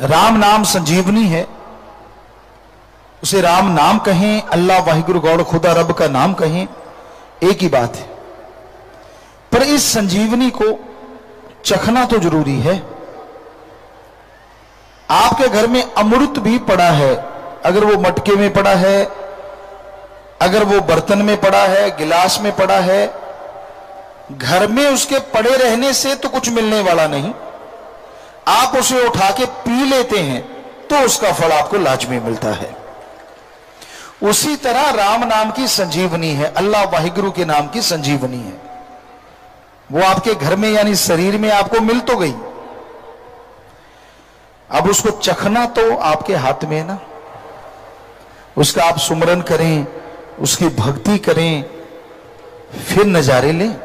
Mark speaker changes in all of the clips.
Speaker 1: राम नाम संजीवनी है। उसे राम नाम कहें, अल्लाह वाहिगुरु गौड़ खुदा रब का नाम कहें, एक ही बात है। पर इस संजीवनी को चखना तो जरूरी है। आपके घर में अमृत भी पड़ा है, अगर वो मटके में पड़ा है, अगर वो बर्तन में पड़ा है, गिलास में पड़ा है, घर में उसके पड़े रहने से तो कुछ मिलने वाला नहीं। आप उसे उठा के पी लेते हैं तो उसका फल आपको लाजमी मिलता है। उसी तरह राम नाम की संजीवनी है, अल्लाह वाहिगुरु के नाम की संजीवनी है। वो आपके घर में यानी शरीर में आपको मिल तो गई, अब उसको चखना तो आपके हाथ में है ना। उसका आप सुमरन करें, उसकी भक्ति करें, फिर नजारे लें।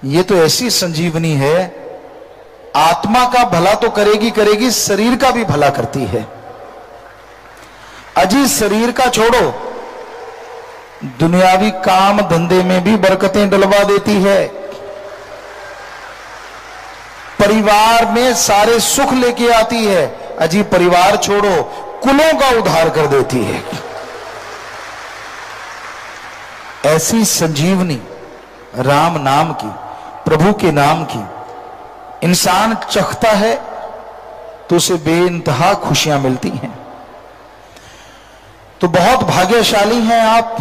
Speaker 1: ये तो ऐसी संजीवनी है, आत्मा का भला तो करेगी करेगी, शरीर का भी भला करती है। अजी शरीर का छोड़ो, दुनियावी काम धंधे में भी बरकतें डलवा देती है। परिवार में सारे सुख लेके आती है। अजी परिवार छोड़ो, कुलों का उद्धार कर देती है। ऐसी संजीवनी राम नाम की, प्रभु के नाम की इंसान चखता है तो उसे बेइंतहा खुशियां मिलती हैं। तो बहुत भाग्यशाली हैं आप,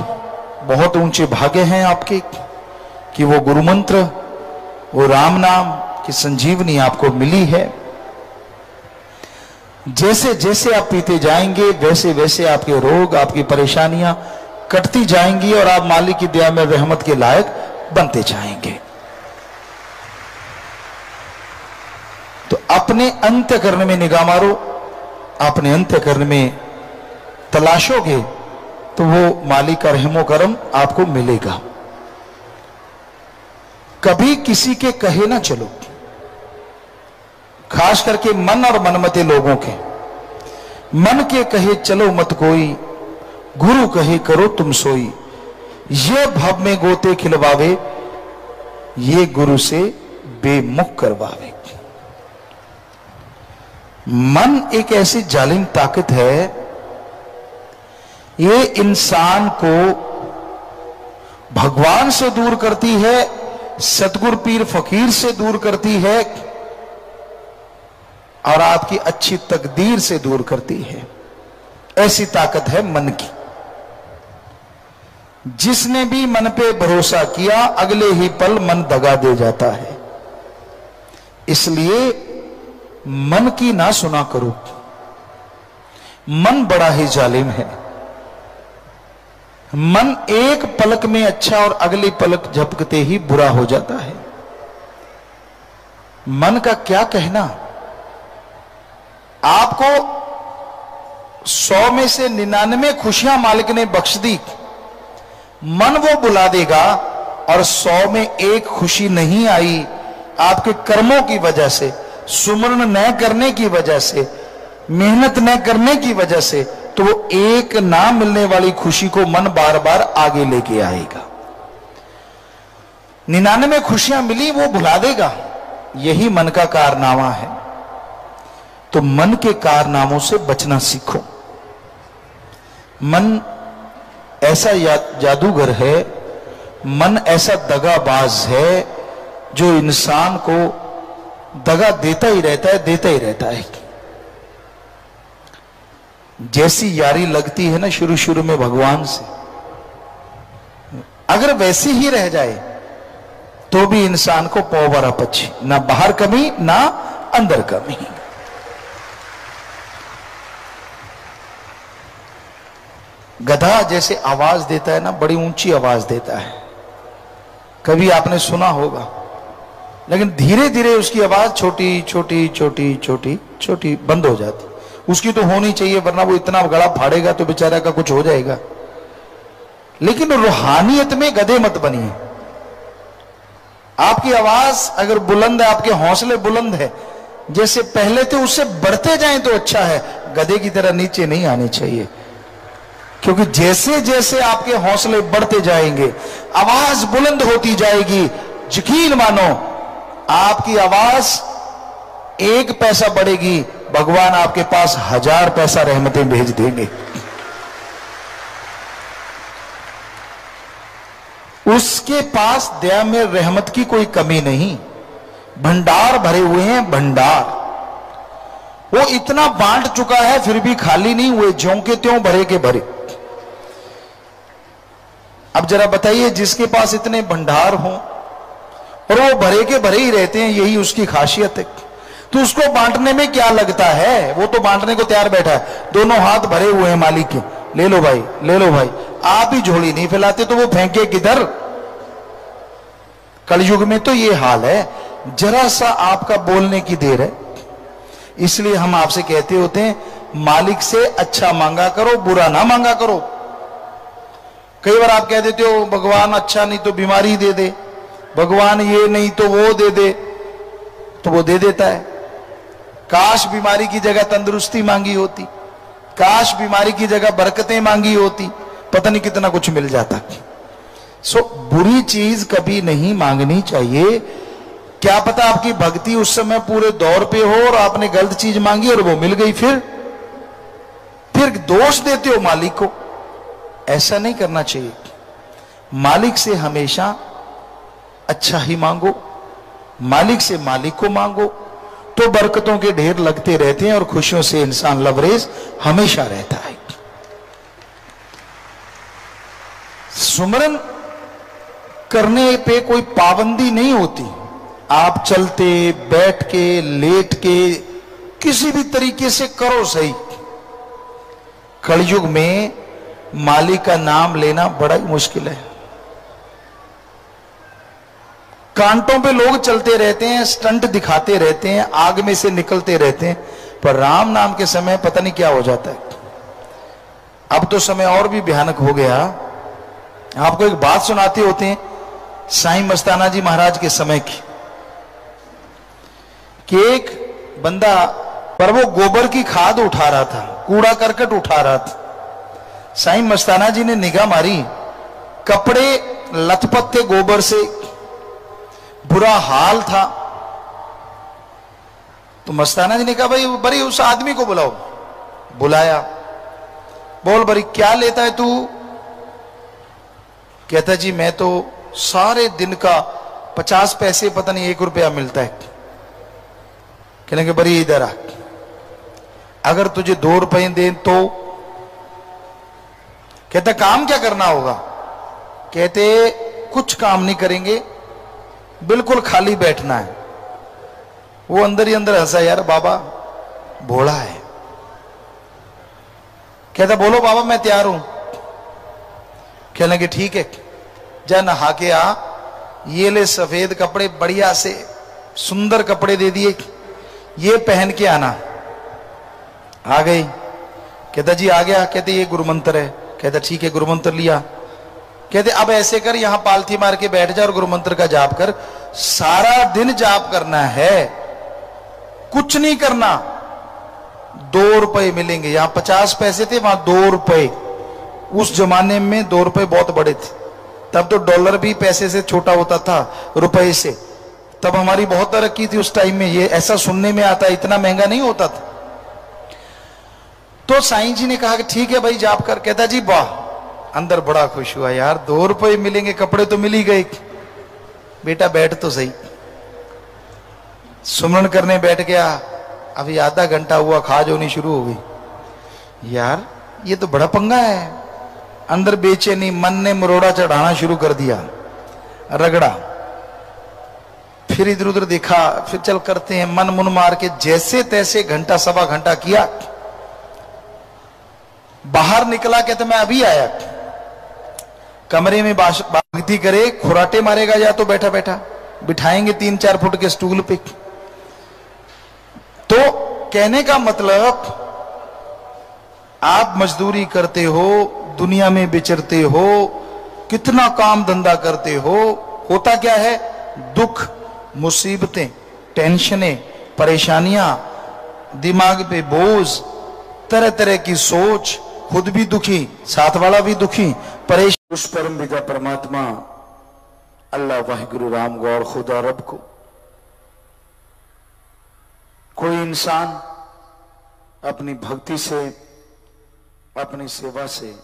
Speaker 1: बहुत ऊंचे भाग्य हैं आपके कि वो गुरु मंत्र, वो राम नाम की संजीवनी आपको मिली है। जैसे जैसे आप पीते जाएंगे वैसे वैसे आपके रोग, आपकी परेशानियां कटती जाएंगी और आप मालिक की दया में रहमत के लायक बनते जाएंगे। तो अपने अंतःकरण में निगाह मारो, अपने अंतःकरण में तलाशोगे तो वो मालिक का रहमो करम आपको मिलेगा। कभी किसी के कहे ना चलो, खास करके मन और मनमते लोगों के। मन के कहे चलो मत कोई, गुरु कहे करो तुम सोई। ये भव में गोते खिलवावे, ये गुरु से बेमुख करवावे। मन एक ऐसी जालिम ताकत है, ये इंसान को भगवान से दूर करती है, सतगुरु पीर फकीर से दूर करती है और आपकी अच्छी तकदीर से दूर करती है। ऐसी ताकत है मन की। जिसने भी मन पे भरोसा किया अगले ही पल मन दगा दे जाता है। इसलिए मन की ना सुना करो। मन बड़ा ही जालिम है। मन एक पलक में अच्छा और अगली पलक झपकते ही बुरा हो जाता है। मन का क्या कहना। आपको 100 में से 99 खुशियां मालिक ने बख्श दी, मन वो बुला देगा और 100 में एक खुशी नहीं आई आपके कर्मों की वजह से, सुमरन न करने की वजह से, मेहनत न करने की वजह से, तो वो एक ना मिलने वाली खुशी को मन बार बार आगे लेके आएगा। 99 खुशियां मिली वो भुला देगा। यही मन का कारनामा है। तो मन के कारनामों से बचना सीखो। मन ऐसा जादूगर है, मन ऐसा दगाबाज है जो इंसान को दगा देता ही रहता है, देता ही रहता है। जैसी यारी लगती है ना शुरू शुरू में भगवान से, अगर वैसी ही रह जाए तो भी इंसान को पौवरा पच्छी, ना बाहर कमी ना अंदर कमी। गधा जैसे आवाज देता है ना, बड़ी ऊंची आवाज देता है, कभी आपने सुना होगा, लेकिन धीरे धीरे उसकी आवाज छोटी छोटी छोटी छोटी छोटी बंद हो जाती। उसकी तो होनी चाहिए, वरना वो इतना गला फाड़ेगा तो बेचारा का कुछ हो जाएगा। लेकिन रूहानियत में गधे मत बनिए। आपकी आवाज अगर बुलंद है, आपके हौसले बुलंद है, जैसे पहले थे उससे बढ़ते जाएं तो अच्छा है। गधे की तरह नीचे नहीं आने चाहिए, क्योंकि जैसे जैसे आपके हौसले बढ़ते जाएंगे, आवाज बुलंद होती जाएगी, यकीन मानो आपकी आवाज एक पैसा बढ़ेगी, भगवान आपके पास 1000 पैसा रहमतें भेज देंगे। उसके पास दया में रहमत की कोई कमी नहीं, भंडार भरे हुए हैं, भंडार। वो इतना बांट चुका है फिर भी खाली नहीं हुए, ज्यों के त्यों भरे के भरे। अब जरा बताइए, जिसके पास इतने भंडार हों और वो भरे के भरे ही रहते हैं, यही उसकी खासियत है, तो उसको बांटने में क्या लगता है? वो तो बांटने को तैयार बैठा है, दोनों हाथ भरे हुए हैं मालिक के, ले लो भाई, ले लो भाई। आप ही झोली नहीं फैलाते तो वो फेंके किधर? कलयुग में तो ये हाल है, जरा सा आपका बोलने की देर है। इसलिए हम आपसे कहते होते हैं, मालिक से अच्छा मांगा करो, बुरा ना मांगा करो। कई बार आप कह देते हो, भगवान अच्छा नहीं तो बीमारी दे दे, भगवान ये नहीं तो वो दे दे, तो वो दे देता है। काश बीमारी की जगह तंदुरुस्ती मांगी होती, काश बीमारी की जगह बरकतें मांगी होती, पता नहीं कितना कुछ मिल जाता। सो बुरी चीज कभी नहीं मांगनी चाहिए। क्या पता आपकी भक्ति उस समय पूरे दौर पे हो और आपने गलत चीज मांगी और वो मिल गई, फिर दोष देते हो मालिक को। ऐसा नहीं करना चाहिए। मालिक से हमेशा अच्छा ही मांगो, मालिक से मालिक को मांगो, तो बरकतों के ढेर लगते रहते हैं और खुशियों से इंसान लबरेज हमेशा रहता है। सुमरन करने पे कोई पाबंदी नहीं होती। आप चलते, बैठ के, लेट के, किसी भी तरीके से करो सही। कलयुग में मालिक का नाम लेना बड़ा ही मुश्किल है। कांटों पे लोग चलते रहते हैं, स्टंट दिखाते रहते हैं, आग में से निकलते रहते हैं, पर राम नाम के समय पता नहीं क्या हो जाता है। अब तो समय और भी भयानक हो गया। आपको एक बात सुनाते होते हैं साईं मस्ताना जी महाराज के समय की, कि एक बंदा पर वो गोबर की खाद उठा रहा था, कूड़ा करकट उठा रहा था। साईं मस्ताना जी ने निगाह मारी, कपड़े लथपथ थे गोबर से, बुरा हाल था। तो मस्ताना जी ने कहा, भाई बड़ी उस आदमी को बुलाओ। बुलाया, बोल बड़ी क्या लेता है तू? कहता जी मैं तो सारे दिन का 50 पैसे पता नहीं 1 रुपया मिलता है। कहने के बड़ी इधर आ, अगर तुझे 2 रुपए दे तो? कहता काम क्या करना होगा? कहते कुछ काम नहीं करेंगे, बिल्कुल खाली बैठना है। वो अंदर ही अंदर हंसा, यार बाबा भोला है। कहता बोलो बाबा मैं तैयार हूं। कहने के ठीक है, जा नहा के आ, ये ले सफेद कपड़े बढ़िया से सुंदर कपड़े दे दिए, ये पहन के आना। आ गई। कहता जी आ गया। कहते ये गुरु मंत्र है। कहता ठीक है, गुरु मंत्र लिया। कहते अब ऐसे कर, यहां पालथी मार के बैठ जा और गुरु मंत्र का जाप कर, सारा दिन जाप करना है, कुछ नहीं करना। 2 रुपए मिलेंगे। यहां 50 पैसे थे, वहां 2 रुपए। उस जमाने में 2 रुपए बहुत बड़े थे। तब तो डॉलर भी पैसे से छोटा होता था, रुपए से। तब हमारी बहुत तरक्की थी उस टाइम में। ये ऐसा सुनने में आता, इतना महंगा नहीं होता था। तो साईं जी ने कहा कि ठीक है भाई जाप कर। कहता जी वाह। अंदर बड़ा खुश हुआ, यार 2 रुपए मिलेंगे, कपड़े तो मिल ही गए। बेटा बैठ तो सही। सुमरन करने बैठ गया। अभी आधा घंटा हुआ, खाज होनी शुरू हो गई। यार ये तो बड़ा पंगा है। अंदर बेचैनी, मन ने मरोड़ा चढ़ाना शुरू कर दिया, रगड़ा। फिर इधर उधर देखा, फिर चल करते हैं, मन मुन मार के जैसे तैसे घंटा सवा घंटा किया। बाहर निकला, कहते मैं अभी आया। कमरे में बागती करे, खुराटे मारेगा या तो बैठा बैठा, बिठाएंगे 3-4 फुट के स्टूल पे। तो कहने का मतलब, आप मजदूरी करते हो, दुनिया में विचरते हो, कितना काम धंधा करते हो, होता क्या है? दुख, मुसीबतें, टेंशनें, परेशानियां, दिमाग पे बोझ, तरह तरह की सोच, खुद भी दुखी, साथ वाला भी दुखी, परेशान। उस परम पिता परमात्मा अल्लाह वाहिगुरु राम गौर खुदा रब को इंसान अपनी भक्ति से, अपनी सेवा से,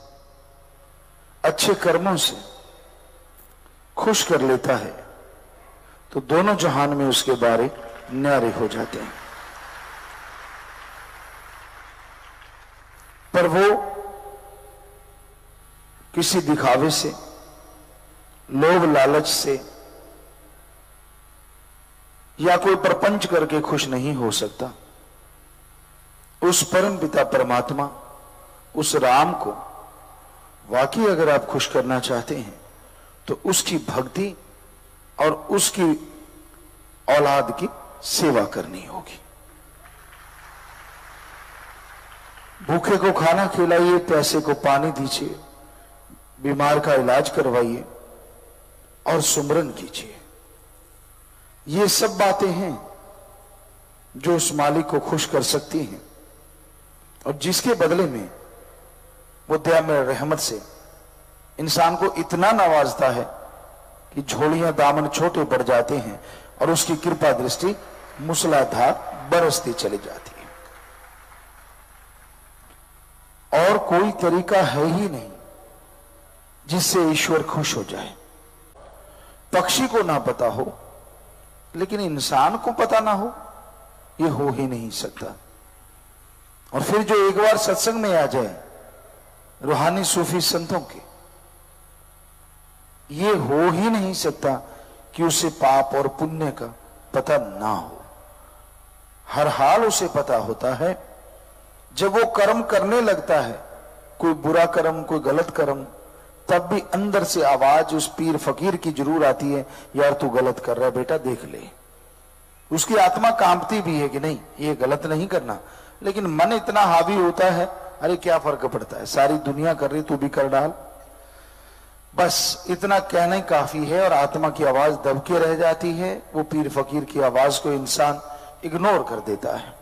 Speaker 1: अच्छे कर्मों से खुश कर लेता है तो दोनों जहान में उसके बारे न्यारे हो जाते हैं। पर वो किसी दिखावे से, लोभ लालच से या कोई प्रपंच करके खुश नहीं हो सकता। उस परम पिता परमात्मा, उस राम को वाकई अगर आप खुश करना चाहते हैं तो उसकी भक्ति और उसकी औलाद की सेवा करनी होगी। भूखे को खाना खिलाइए, प्यासे को पानी दीजिए, बीमार का इलाज करवाइए और सुमरन कीजिए। ये सब बातें हैं जो उस मालिक को खुश कर सकती हैं और जिसके बदले में वो दया में रहमत से इंसान को इतना नवाजता है कि झोलियां दामन छोटे पड़ जाते हैं और उसकी कृपा दृष्टि मूसलाधार बरसती चली जाती है। और कोई तरीका है ही नहीं जिससे ईश्वर खुश हो जाए। पक्षी को ना पता हो लेकिन इंसान को पता ना हो, यह हो ही नहीं सकता। और फिर जो एक बार सत्संग में आ जाए रूहानी सूफी संतों के, ये हो ही नहीं सकता कि उसे पाप और पुण्य का पता ना हो। हर हाल उसे पता होता है। जब वो कर्म करने लगता है, कोई बुरा कर्म, कोई गलत कर्म, तब भी अंदर से आवाज उस पीर फकीर की जरूर आती है, यार तू गलत कर रहा है बेटा, देख ले। उसकी आत्मा कांपती भी है कि नहीं ये गलत नहीं करना, लेकिन मन इतना हावी होता है, अरे क्या फर्क पड़ता है, सारी दुनिया कर रही तू भी कर डाल। बस इतना कहना ही काफी है और आत्मा की आवाज दबके रह जाती है। वो पीर फकीर की आवाज को इंसान इग्नोर कर देता है।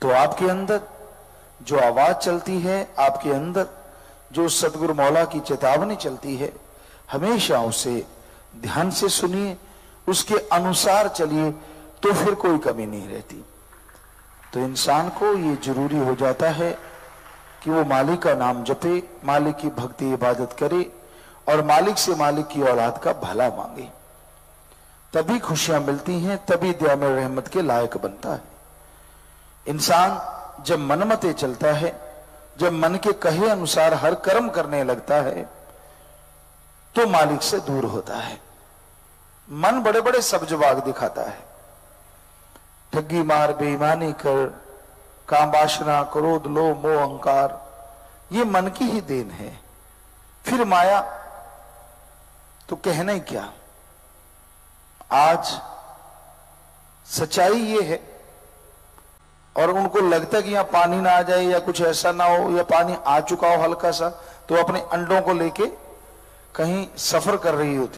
Speaker 1: तो आपके अंदर जो आवाज चलती है, आपके अंदर जो सतगुरु मौला की चेतावनी चलती है, हमेशा उसे ध्यान से सुनिए, उसके अनुसार चलिए, तो फिर कोई कमी नहीं रहती। तो इंसान को ये जरूरी हो जाता है कि वो मालिक का नाम जपे, मालिक की भक्ति इबादत करे और मालिक से मालिक की औलाद का भला मांगे। तभी खुशियां मिलती हैं, तभी दया में रहमत के लायक बनता है। इंसान जब मनमते चलता है, जब मन के कहे अनुसार हर कर्म करने लगता है, तो मालिक से दूर होता है। मन बड़े बड़े सब्जबाग दिखाता है, ठगी मार, बेईमानी कर, काम वासना, क्रोध, लोभ, मोह, अहंकार, ये मन की ही देन है। फिर माया तो कहना ही क्या। आज सच्चाई ये है, और उनको लगता कि यहां पानी ना आ जाए या कुछ ऐसा ना हो, या पानी आ चुका हो हल्का सा, तो अपने अंडों को लेके कहीं सफर कर रही होती।